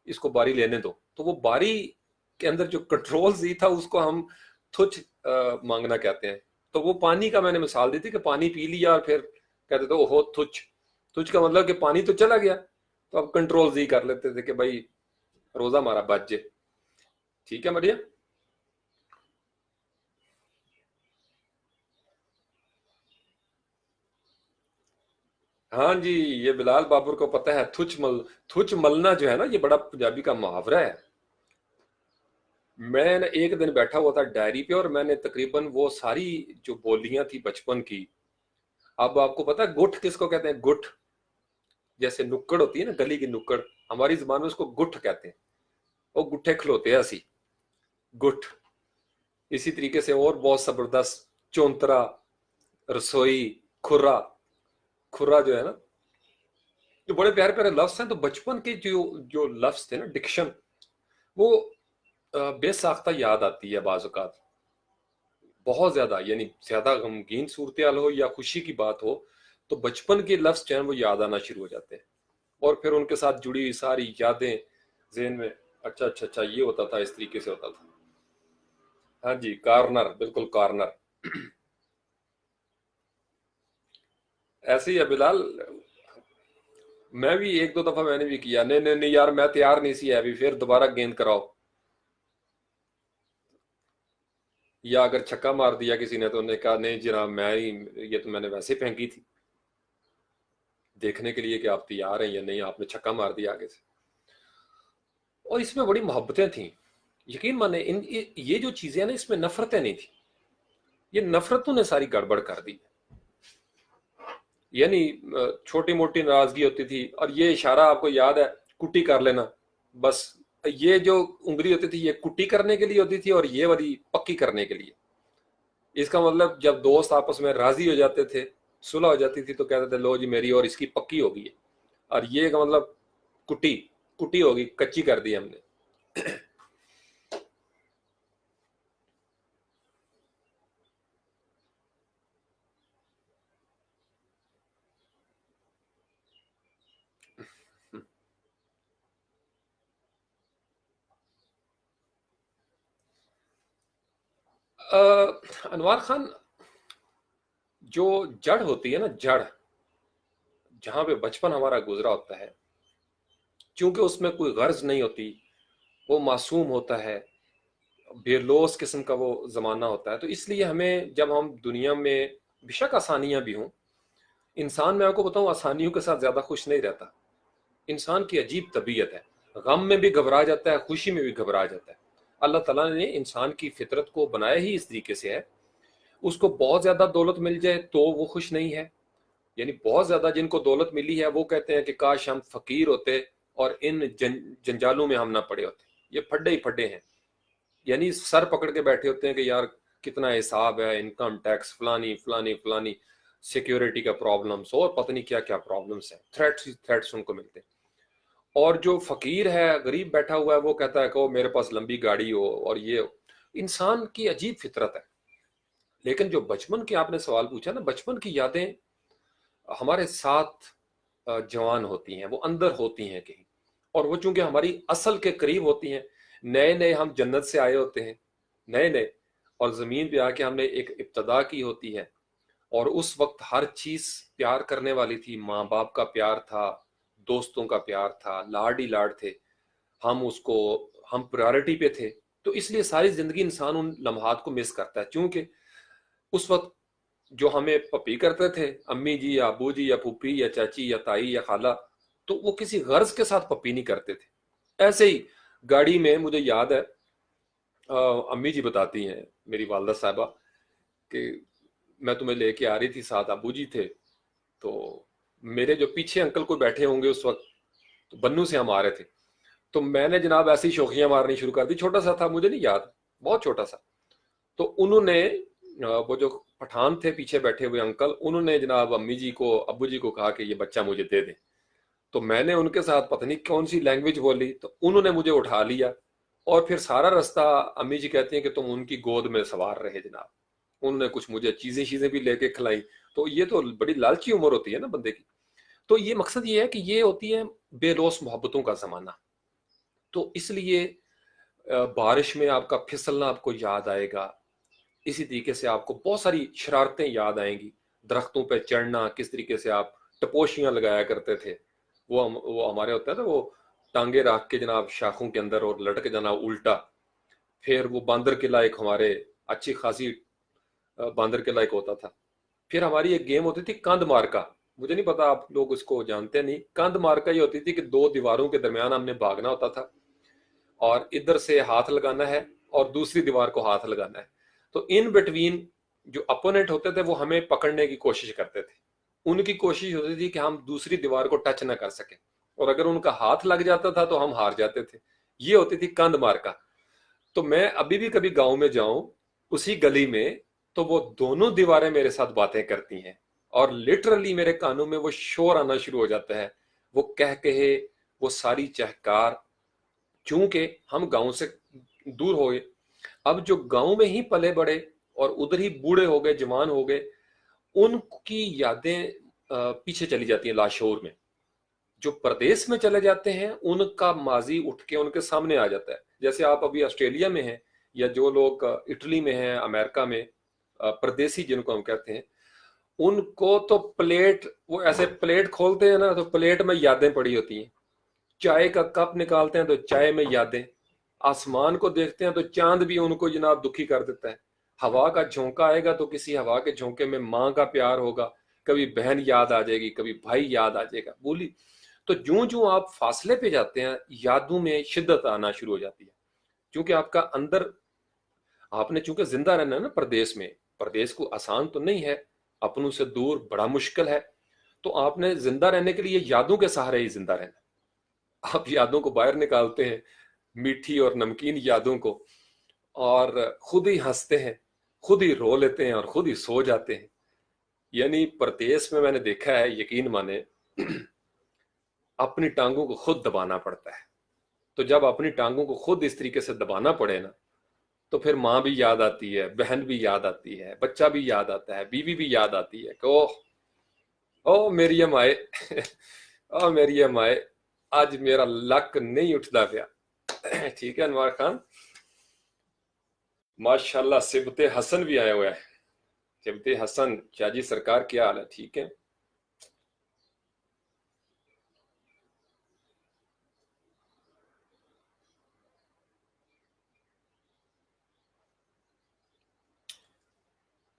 اس کو باری لینے دو. تو وہ باری کے اندر جو کنٹرول زی تھا اس کو ہم تھچ مانگنا کہتے ہیں. تو وہ پانی کا میں نے مثال دی تھی کہ پانی پی لیا اور پھر کہتے تھے اوہو تھچ. تھچ کا مطلب کہ پانی تو چلا گیا, تو اب کنٹرول زی کر لیتے تھے کہ بھائی روزہ ہمارا بچ جائے. ٹھیک ہے مڑیا. ہاں جی, یہ بلال بابر کو پتہ ہے تھچ مل, تھچ ملنا جو ہے نا یہ بڑا پنجابی کا محاورہ ہے. میں نے ایک دن بیٹھا ہوا تھا ڈائری پہ اور میں نے تقریباً وہ ساری جو بولیاں تھی بچپن کی. اب آپ کو پتا ہے گٹھ کس کو کہتے ہیں؟ گٹھ, جیسے نکڑ ہوتی ہے نا گلی کی نکڑ, ہماری زبان میں اس کو گٹھ کہتے ہیں. وہ گٹھے کھلوتے ہیں اسی گٹھ. اسی طریقے سے اور بہت زبردست چونترا, رسوئی, کھرا. کھرا جو ہے نا, جو بڑے پیارے پیارے لفظ ہیں. تو بچپن کے جو جو لفظ تھے نا, ڈکشن, وہ بے ساختہ یاد آتی ہے بعض اوقات بہت زیادہ. یعنی زیادہ غمگین صورتحال ہو یا خوشی کی بات ہو تو بچپن کے لفظ جو ہیں وہ یاد آنا شروع ہو جاتے ہیں, اور پھر ان کے ساتھ جڑی ہوئی ساری یادیں ذہن میں, اچھا اچھا اچھا یہ ہوتا تھا, اس طریقے سے ہوتا تھا. ہاں جی, کارنر, بالکل کارنر. ایسے ہی ہے بلال, میں بھی ایک دو دفعہ میں نے بھی کیا, نہیں نہیں نہیں یار میں تیار نہیں سی ہے ابھی, پھر دوبارہ گیند کراؤ. یا اگر چھکا مار دیا کسی نے تو انہوں نے کہا نہیں جناب میں ہی, یہ تو میں نے ویسے پھینکی تھی, دیکھنے کے لیے کہ آپ تیار ہیں یا نہیں, آپ نے چھکا مار دیا آگے سے. اور اس میں بڑی محبتیں تھیں. یقین مانے یہ جو چیزیں ہیں نا، اس میں نفرتیں نہیں تھیں. یہ نفرتوں نے ساری گڑبڑ کر دی. یعنی چھوٹی موٹی ناراضگی ہوتی تھی، اور یہ اشارہ آپ کو یاد ہے، کٹی کر لینا بس. یہ جو انگلی ہوتی تھی یہ کٹی کرنے کے لیے ہوتی تھی، اور یہ والی پکی کرنے کے لیے. اس کا مطلب جب دوست آپس میں راضی ہو جاتے تھے، صلح ہو جاتی تھی، تو کہتے تھے لو جی میری اور اس کی پکی ہو گئی ہے. اور یہ کا مطلب کٹی کٹی ہوگی، کچی کر دی ہم نے. انوار خان، جو جڑ ہوتی ہے نا، جڑ جہاں پہ بچپن ہمارا گزرا ہوتا ہے، چونکہ اس میں کوئی غرض نہیں ہوتی، وہ معصوم ہوتا ہے، بے لوث قسم کا وہ زمانہ ہوتا ہے، تو اس لیے ہمیں جب ہم دنیا میں بے شک آسانیاں بھی ہوں، انسان میں آپ کو بتاؤں آسانیوں کے ساتھ زیادہ خوش نہیں رہتا. انسان کی عجیب طبیعت ہے، غم میں بھی گھبرا جاتا ہے، خوشی میں بھی گھبرا جاتا ہے. اللہ تعالیٰ نے انسان کی فطرت کو بنایا ہی اس طریقے سے ہے. اس کو بہت زیادہ دولت مل جائے تو وہ خوش نہیں ہے. یعنی بہت زیادہ جن کو دولت ملی ہے وہ کہتے ہیں کہ کاش ہم فقیر ہوتے اور ان جنجالوں میں ہم نہ پڑے ہوتے. یہ پھڈے ہی پھڈے ہیں، یعنی سر پکڑ کے بیٹھے ہوتے ہیں کہ یار کتنا حساب ہے، انکم ٹیکس فلانی فلانی فلانی، سیکیورٹی کا پرابلمس اور پتہ نہیں کیا کیا پرابلمس ہیں، تھریٹس ان کو ملتے ہیں. اور جو فقیر ہے، غریب بیٹھا ہوا ہے، وہ کہتا ہے کہ وہ میرے پاس لمبی گاڑی ہو اور یہ ہو. انسان کی عجیب فطرت ہے. لیکن جو بچپن کی آپ نے سوال پوچھا نا، بچپن کی یادیں ہمارے ساتھ جوان ہوتی ہیں، وہ اندر ہوتی ہیں کہیں، اور وہ چونکہ ہماری اصل کے قریب ہوتی ہیں. نئے نئے ہم جنت سے آئے ہوتے ہیں، نئے نئے، اور زمین پہ آ کے ہم نے ایک ابتدا کی ہوتی ہے. اور اس وقت ہر چیز پیار کرنے والی تھی. ماں باپ کا پیار تھا، دوستوں کا پیار تھا، لاڈ ہی لاڈ تھے. ہم پرائورٹی پہ تھے. تو اس لیے ساری زندگی انسان ان لمحات کو مس کرتا ہے. چونکہ اس وقت جو ہمیں پپی کرتے تھے، امی جی یا ابو جی یا پھوپھی یا چاچی یا تائی یا خالہ، تو وہ کسی غرض کے ساتھ پپی نہیں کرتے تھے. ایسے ہی گاڑی میں مجھے یاد ہے، امی جی بتاتی ہیں میری والدہ صاحبہ کہ میں تمہیں لے کے آ رہی تھی، ساتھ ابو جی تھے، تو میرے جو پیچھے انکل کو بیٹھے ہوں گے اس وقت، تو بنو سے ہم آ رہے تھے، تو میں نے جناب ایسی شوخیاں مارنی شروع کر دی. چھوٹا سا تھا، مجھے نہیں یاد، بہت چھوٹا سا. تو انہوں نے وہ جو پٹھان تھے پیچھے بیٹھے ہوئے انکل، انہوں نے جناب امی جی کو ابو جی کو کہا کہ یہ بچہ مجھے دے دیں. تو میں نے ان کے ساتھ پتہ نہیں کون سی لینگویج بولی، تو انہوں نے مجھے اٹھا لیا، اور پھر سارا رستہ امی جی کہتی ہیں کہ تم ان کی گود میں سوار رہے جناب. انہوں نے کچھ مجھے چیزیں بھی لے کے کھلائی. تو یہ تو بڑی لالچی عمر ہوتی ہے نا بندے کی. تو یہ مقصد یہ ہے کہ یہ ہوتی ہے بے لوث محبتوں کا زمانہ. تو اس لیے بارش میں آپ کا پھسلنا آپ کو یاد آئے گا. اسی طریقے سے آپ کو بہت ساری شرارتیں یاد آئیں گی. درختوں پہ چڑھنا، کس طریقے سے آپ ٹپوشیاں لگایا کرتے تھے. وہ ہمارے ہوتا ہے نا، وہ ٹانگے رکھ کے جناب شاخوں کے اندر اور لٹک جانا الٹا. پھر وہ باندر قلعہ ایک ہمارے اچھی خاصی باندر قلعہ ایک ہوتا تھا. پھر ہماری ایک گیم ہوتی تھی کاند مارکا. مجھے نہیں پتا آپ لوگ اس کو جانتے نہیں. کاند مارکا یہ ہوتی تھی کہ دو دیواروں کے درمیان ہم نے بھاگنا ہوتا تھا، اور ادھر سے ہاتھ لگانا ہے اور دوسری دیوار کو ہاتھ لگانا ہے. تو ان بٹوین جو اپوننٹ ہوتے تھے وہ ہمیں پکڑنے کی کوشش کرتے تھے. ان کی کوشش ہوتی تھی کہ ہم دوسری دیوار کو ٹچ نہ کر سکیں، اور اگر ان کا ہاتھ لگ جاتا تھا تو ہم ہار جاتے تھے. یہ ہوتی تھی کاند مارکا. تو میں ابھی بھی کبھی گاؤں میں جاؤں اسی گلی میں، تو وہ دونوں دیواریں میرے ساتھ باتیں کرتی ہیں، اور لٹرلی میرے کانوں میں وہ شور آنا شروع ہو جاتا ہے، وہ کہہ کہے، وہ ساری چہکار. چونکہ ہم گاؤں سے دور ہو گئے، اب جو گاؤں میں ہی پلے بڑے اور ادھر ہی بوڑھے ہو گئے، جوان ہو گئے، ان کی یادیں پیچھے چلی جاتی ہیں لاشعور میں. جو پردیس میں چلے جاتے ہیں ان کا ماضی اٹھ کے ان کے سامنے آ جاتا ہے. جیسے آپ ابھی آسٹریلیا میں ہیں، یا جو لوگ اٹلی میں ہیں، امریکہ میں، پردیسی جن کو ہم کہتے ہیں، ان کو تو پلیٹ، وہ ایسے پلیٹ کھولتے ہیں نا تو پلیٹ میں یادیں پڑی ہوتی ہیں. چائے کا کپ نکالتے ہیں تو چائے میں یادیں. آسمان کو دیکھتے ہیں تو چاند بھی ان کو جناب دکھی کر دیتا ہے. ہوا کا جھونکا آئے گا تو کسی ہوا کے جھونکے میں ماں کا پیار ہوگا، کبھی بہن یاد آ جائے گی، کبھی بھائی یاد آ جائے گا، بولی. تو جوں جوں آپ فاصلے پہ جاتے ہیں یادوں میں شدت آنا شروع ہو جاتی ہے، کیونکہ آپ کا اندر، آپ نے چونکہ زندہ رہنا ہے نا پردیس میں، پردیس کو آسان تو نہیں ہے، اپنوں سے دور بڑا مشکل ہے، تو آپ نے زندہ رہنے کے لیے یادوں کے سہارے ہی زندہ رہنا ہے۔ آپ یادوں کو باہر نکالتے ہیں، میٹھی اور نمکین یادوں کو، اور خود ہی ہنستے ہیں، خود ہی رو لیتے ہیں اور خود ہی سو جاتے ہیں۔ یعنی پردیس میں نے دیکھا ہے، یقین مانے، اپنی ٹانگوں کو خود دبانا پڑتا ہے۔ تو جب اپنی ٹانگوں کو خود اس طریقے سے دبانا پڑے نا، تو پھر ماں بھی یاد آتی ہے، بہن بھی یاد آتی ہے، بچہ بھی یاد آتا ہے، بیوی بھی یاد آتی ہے کہ اوہ او مریم آئے او مریم آئے، آج میرا لک نہیں اٹھتا پیا۔ ٹھیک ہے انوار خان، ماشاءاللہ سبت حسن بھی آیا ہوا ہے۔ سبت حسن، شاہ جی سرکار کیا حال ہے؟ ٹھیک ہے۔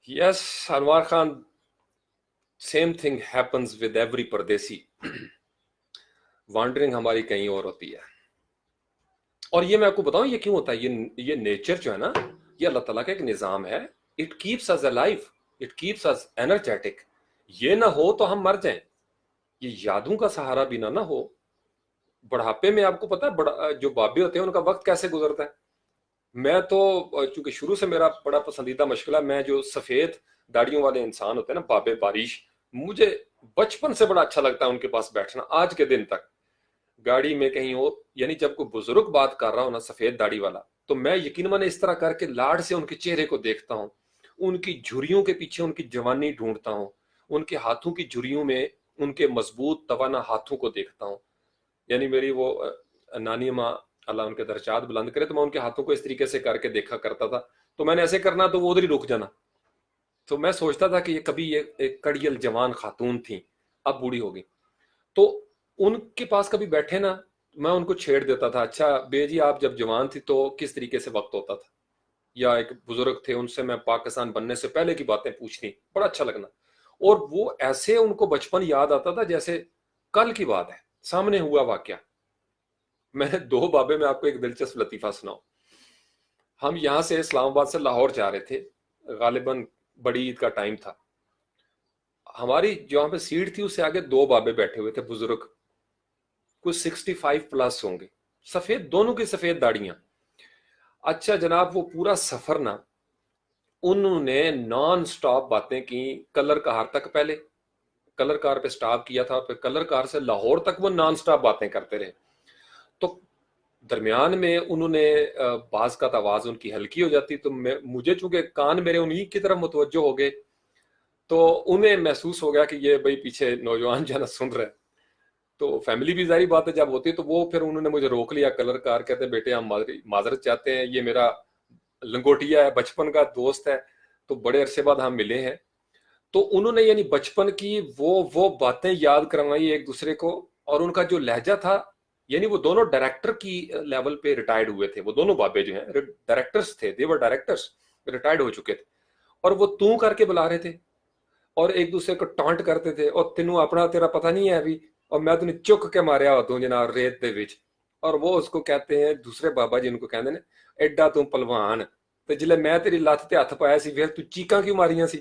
Yes Anwar Khan, same thing happens with every پردیسی، وانڈرنگ ہماری کہیں اور ہوتی ہے۔ اور یہ میں آپ کو بتاؤں یہ کیوں ہوتا ہے، یہ نیچر جو ہے نا، یہ اللہ تعالیٰ کا ایک نظام ہے۔ It keeps us alive, it keeps us energetic۔ یہ نہ ہو تو ہم مر جائیں، یہ یادوں کا سہارا بھی نہ ہو۔ بڑھاپے میں آپ کو پتا ہے جو بابے ہوتے ہیں ان کا وقت کیسے گزرتا ہے؟ میں تو چونکہ شروع سے میرا بڑا پسندیدہ مشغلہ، میں جو سفید داڑیوں والے انسان ہوتے ہیں نا، بابے بارش، مجھے بچپن سے بڑا اچھا لگتا ہے ان کے پاس بیٹھنا، آج کے دن تک۔ گاڑی میں کہیں ہو، یعنی جب کوئی بزرگ بات کر رہا ہو نا سفید داڑھی والا، تو میں یقیناً اس طرح کر کے لاڈ سے ان کے چہرے کو دیکھتا ہوں، ان کی جھریوں کے پیچھے ان کی جوانی ڈھونڈتا ہوں، ان کے ہاتھوں کی جھریوں میں ان کے مضبوط توانا ہاتھوں کو دیکھتا ہوں۔ یعنی میری وہ نانی ماں، اللہ ان کے درجات بلند کرے، تو میں ان کے ہاتھوں کو اس طریقے سے کر کے دیکھا کرتا تھا، تو میں نے ایسے کرنا تو وہ ادھر ہی رک جانا، تو میں سوچتا تھا کہ یہ کبھی ایک کڑیل جوان خاتون تھیں، اب بوڑھی ہو گئی۔ تو ان کے پاس کبھی بیٹھے نا، میں ان کو چھیڑ دیتا تھا، اچھا بے جی آپ جب جوان تھی تو کس طریقے سے وقت ہوتا تھا، یا ایک بزرگ تھے ان سے میں پاکستان بننے سے پہلے کی باتیں پوچھنی، بڑا اچھا لگنا۔ اور وہ ایسے ان کو بچپن یاد آتا تھا جیسے کل کی بات ہے، سامنے ہوا واقعہ۔ میں نے دو بابے میں آپ کو ایک دلچسپ لطیفہ سناؤں۔ ہم یہاں سے اسلام آباد سے لاہور جا رہے تھے، غالباً بڑی عید کا ٹائم تھا۔ ہماری جہاں پہ سیٹ تھی اس سے آگے دو بابے بیٹھے ہوئے تھے بزرگ، کچھ 65 پلس ہوں گے، سفید، دونوں کی سفید داڑیاں۔ اچھا جناب، وہ پورا سفر نا انہوں نے نان سٹاپ باتیں کی، کلر کار تک، پہلے کلر کار پہ سٹاپ کیا تھا، پھر کلر کار سے لاہور تک وہ نان سٹاپ باتیں کرتے رہے۔ تو درمیان میں انہوں نے بعض کا آواز ان کی ہلکی ہو جاتی، تو مجھے چونکہ کان میرے انہی کی طرف متوجہ ہو گئے، تو انہیں محسوس ہو گیا کہ یہ بھائی پیچھے نوجوان جو ہے نا سن رہے ہیں۔ تو فیملی بھی ظاہری بات ہے جب ہوتی ہے، تو وہ پھر انہوں نے مجھے روک لیا، کلر کار، کہتے ہیں بیٹے ہم معذرت چاہتے ہیں، یہ میرا لنگوٹیا ہے، بچپن کا دوست ہے، تو بڑے عرصے بعد ہم ملے ہیں۔ تو انہوں نے یعنی بچپن کی وہ باتیں یاد کروائی ایک دوسرے کو، اور ان کا جو لہجہ تھا، یعنی وہ دونوں ڈائریکٹر کی لیول پہ ریٹائرڈ ہوئے تھے، وہ دونوں بابے جو ہیں ڈائریکٹرز تھے، دیور ڈائریکٹرز، ریٹائرڈ ہو چکے تھے، اور وہ تو کر کے بلا رہے تھے، اور ایک دوسرے کو ٹانٹ کرتے تھے، اور تینوں اپنا تیرا پتہ نہیں ہے ابھی، اور میں تمہیں چک کے ماریا ہوتا ہوں جناب ریت دے وچ۔ اور وہ اس کو کہتے ہیں، دوسرے بابا جی ان کو کہتے ہیں ایڈا تم پلوان، تو جلے میں تیری لت تے ہاتھ پایا سی، پھر تو چیکاں کیوں ماریاں سی؟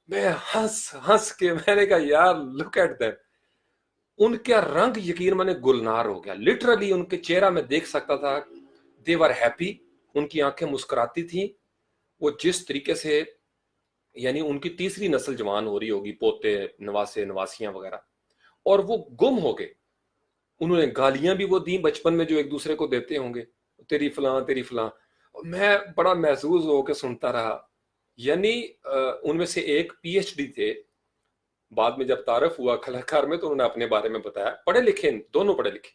میں ہنس ہنس کے میں نے کہا یار لک ایٹ دیم۔ ان کا رنگ یقین میں گلنار ہو گیا، لٹرلی ان کے چہرہ میں دیکھ سکتا تھا، دے ور ہیپی، ان کی آنکھیں مسکراتی تھیں۔ وہ جس طریقے سے، یعنی ان کی تیسری نسل جوان ہو رہی ہوگی، پوتے نواسے نواسیاں وغیرہ، اور وہ گم ہو گئے۔ انہوں نے گالیاں بھی وہ دیں بچپن میں جو ایک دوسرے کو دیتے ہوں گے، تیری فلاں تیری فلاں، میں بڑا محظوظ ہو کے سنتا رہا۔ یعنی ان میں سے ایک پی ایچ ڈی تھے، بعد میں جب تعارف ہوا کلاکار میں تو انہوں نے اپنے بارے میں بتایا، پڑھے لکھے، دونوں پڑھے لکھے،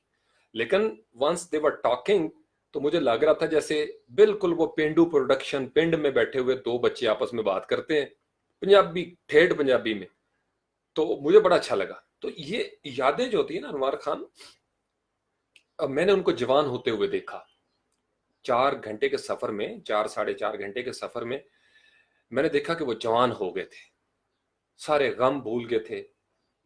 لیکن ونس دے ور ٹاکنگ تو مجھے لگ رہا تھا جیسے بالکل وہ پینڈو پروڈکشن، پنڈ میں بیٹھے ہوئے دو بچے آپس میں بات کرتے ہیں، پنجابی، ٹھیٹھ پنجابی میں۔ تو مجھے بڑا اچھا لگا۔ تو یہ یادیں جو ہوتی ہیں نا انوار خان، اب میں نے ان کو جوان ہوتے ہوئے دیکھا، 4 گھنٹے کے سفر میں، 4 ساڑھے 4 گھنٹے کے سفر میں میں نے دیکھا کہ وہ جوان ہو گئے تھے، سارے غم بھول گئے تھے،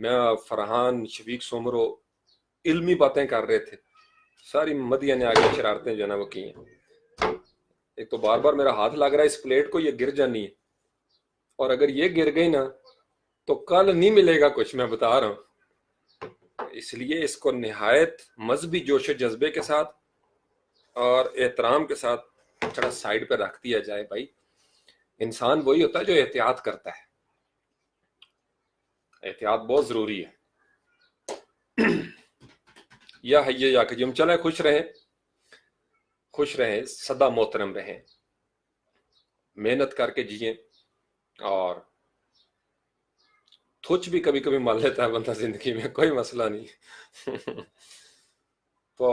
میں فرحان شفیق سومرو علمی باتیں کر رہے تھے، ساری مدیہ نے آگے شرارتیں جو ہے نا وہ کی ہیں۔ ایک تو بار بار میرا ہاتھ لگ رہا ہے اس پلیٹ کو، یہ گر جانی ہے، اور اگر یہ گر گئی نا تو کل نہیں ملے گا کچھ، میں بتا رہا ہوں۔ اس لیے اس کو نہایت مذہبی جوش و جذبے کے ساتھ اور احترام کے ساتھ تھوڑا سائڈ پہ رکھ دیا جائے۔ بھائی انسان وہی ہوتا ہے جو احتیاط کرتا ہے، احتیاط بہت ضروری ہے۔ یا حی یا قیوم، چلیں خوش رہیں، خوش رہیں، سدا محترم رہیں، محنت کر کے جئیں، اور تھوچ بھی کبھی کبھی مال لیتا ہے بندہ زندگی میں، کوئی مسئلہ نہیں۔ تو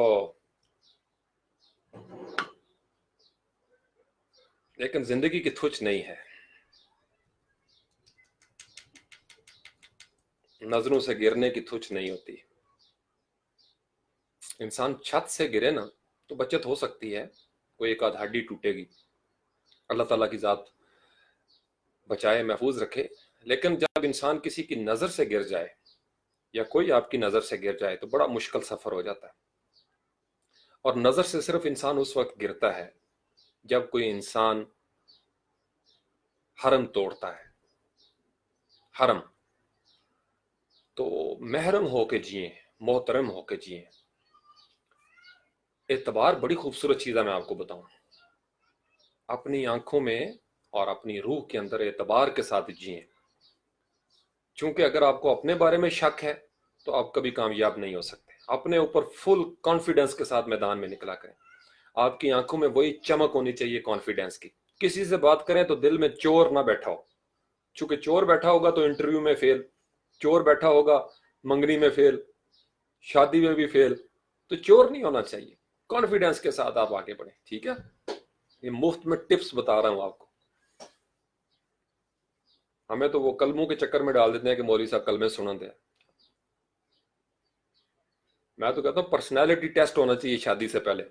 لیکن زندگی کی تھوچ نہیں ہے، نظروں سے گرنے کی تھوچ نہیں ہوتی۔ انسان چھت سے گرے نا تو بچت ہو سکتی ہے، کوئی ایک آدھ ہڈی ٹوٹے گی، اللہ تعالیٰ کی ذات بچائے محفوظ رکھے۔ لیکن جب انسان کسی کی نظر سے گر جائے یا کوئی آپ کی نظر سے گر جائے تو بڑا مشکل سفر ہو جاتا ہے۔ اور نظر سے صرف انسان اس وقت گرتا ہے جب کوئی انسان حرم توڑتا ہے۔ حرم تو محرم ہو کے جئیں، محترم ہو کے جئیں۔ اعتبار بڑی خوبصورت چیز ہے، میں آپ کو بتاؤں، اپنی آنکھوں میں اور اپنی روح کے اندر اعتبار کے ساتھ جئیں، چونکہ اگر آپ کو اپنے بارے میں شک ہے تو آپ کبھی کامیاب نہیں ہو سکتے۔ اپنے اوپر فل کانفیڈنس کے ساتھ میدان میں نکلا کریں، آپ کی آنکھوں میں وہی چمک ہونی چاہیے کانفیڈنس کی۔ کسی سے بات کریں تو دل میں چور نہ بیٹھا ہو، چونکہ چور بیٹھا ہوگا تو انٹرویو میں فیل، چور بیٹھا ہوگا منگنی میں فیل، شادی میں بھی فیل، تو چور نہیں ہونا چاہیے، کانفیڈنس کے ساتھ آپ آگے بڑھیں، ٹھیک ہے؟ یہ مفت میں ٹپس بتا رہا ہوں آپ کو۔ ہمیں تو وہ کلموں کے چکر میں ڈال دیتے ہیں کہ مولوی صاحب کلمے سنا دیں۔ میں تو کہتا ہوں پرسنالٹی ٹیسٹ ہونا چاہیے شادی سے پہلے۔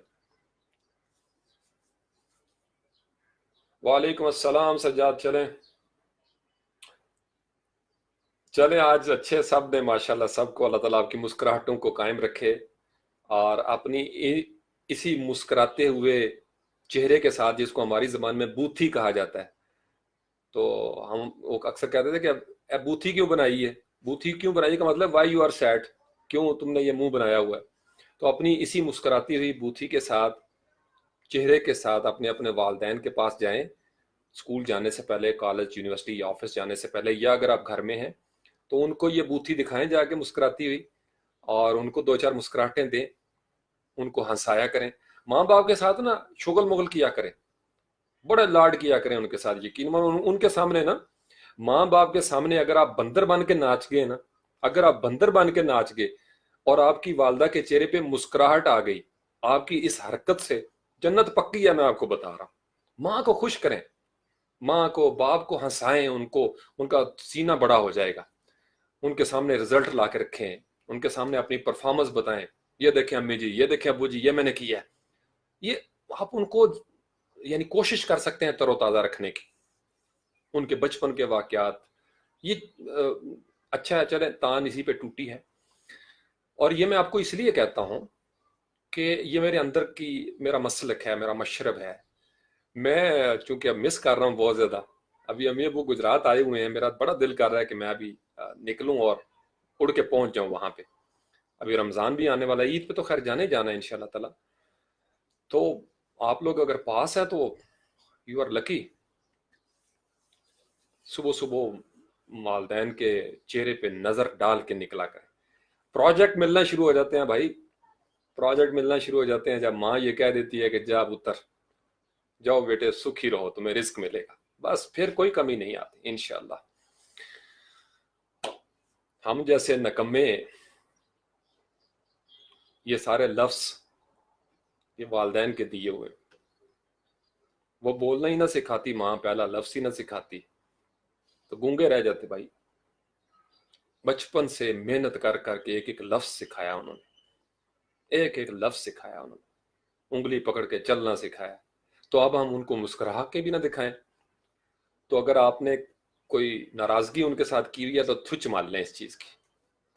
وعلیکم السلام سجاد، چلیں آج اچھے سب نے ماشاءاللہ، سب کو اللہ تعالیٰ آپ کی مسکراہٹوں کو قائم رکھے، اور اپنی اسی مسکراتے ہوئے چہرے کے ساتھ، جس کو ہماری زبان میں بوتھی کہا جاتا ہے، تو ہم وہ اکثر کہتے تھے کہ اب بوتھی کیوں بنائی ہے، بوتھی کیوں بنائی کا مطلب وائی یو آر سیڈ، کیوں تم نے یہ منہ بنایا ہوا ہے۔ تو اپنی اسی مسکراتی ہوئی بوتھی کے ساتھ، چہرے کے ساتھ اپنے اپنے والدین کے پاس جائیں، اسکول جانے سے پہلے، کالج یونیورسٹی یا آفس جانے سے پہلے، یا اگر آپ گھر میں ہیں تو ان کو یہ بوتھی دکھائیں جا کے مسکراتی ہوئی، اور ان کو دو چار مسکراہٹیں دیں، ان کو ہنسایا کریں۔ ماں باپ کے ساتھ نا شغل مغل کیا کریں، بڑے لاڈ کیا کریں ان کے ساتھ، یقین ان کے سامنے نا، ماں باپ کے سامنے اگر آپ بندر بن کے ناچ گئے نا، اگر آپ بندر بن کے ناچ گئے اور آپ کی والدہ کے چہرے پہ مسکراہٹ آ گئی آپ کی اس حرکت سے، جنت پکی ہے، میں آپ کو بتا رہا ہوں۔ ماں کو خوش کریں، ماں کو باپ کو ہنسائیں، ان کا سینہ بڑا ہو جائے گا۔ ان کے سامنے رزلٹ لا کے رکھیں، ان کے سامنے اپنی پرفارمنس بتائیں، یہ دیکھیں امی جی، یہ دیکھیں ابو جی، یہ میں نے کیا ہے۔ یہ آپ ان کو یعنی کوشش کر سکتے ہیں تر و تازہ رکھنے کی، ان کے بچپن کے واقعات۔ یہ اچھا ہے، چلیں تان اسی پہ ٹوٹی ہے۔ اور یہ میں آپ کو اس لیے کہتا ہوں کہ یہ میرے اندر کی میرا مسلک ہے، میرا مشرب ہے۔ میں چونکہ اب مس کر رہا ہوں بہت زیادہ، ابھی امی ابو گجرات آئے ہوئے ہیں، میرا بڑا دل کر رہا ہے کہ میں ابھی نکلوں اور اڑ کے پہنچ جاؤں وہاں پہ۔ ابھی رمضان بھی آنے والا ہے، عید پہ تو خیر جانے جانا ہے انشاءاللہ تعالی۔ تو آپ لوگ اگر پاس ہے تو یو آر لکی۔ صبح صبح والدین کے چہرے پہ نظر ڈال کے نکلا کریں۔ پروجیکٹ ملنا شروع ہو جاتے ہیں بھائی، پروجیکٹ ملنا شروع ہو جاتے ہیں جب ماں یہ کہہ دیتی ہے کہ جا اتر، جاؤ بیٹے سکھی رہو، تمہیں رزق ملے گا، بس پھر کوئی کمی نہیں آتی انشاءاللہ۔ ہم جیسے نکمے، یہ سارے لفظ یہ والدین کے دیے ہوئے، وہ بولنا ہی نہ سکھاتی ماں، پہلا لفظ ہی نہ سکھاتی تو گونگے رہ جاتے بھائی۔ بچپن سے محنت کر کر کے ایک ایک لفظ سکھایا انہوں نے، ایک ایک لفظ سکھایا انہوں نے، انگلی پکڑ کے چلنا سکھایا۔ تو اب ہم ان کو مسکرا کے بھی نہ دکھائیں، تو اگر آپ نے کوئی ناراضگی ان کے ساتھ کی ہوئی ہے تو تھچ مان لیں اس چیز کی،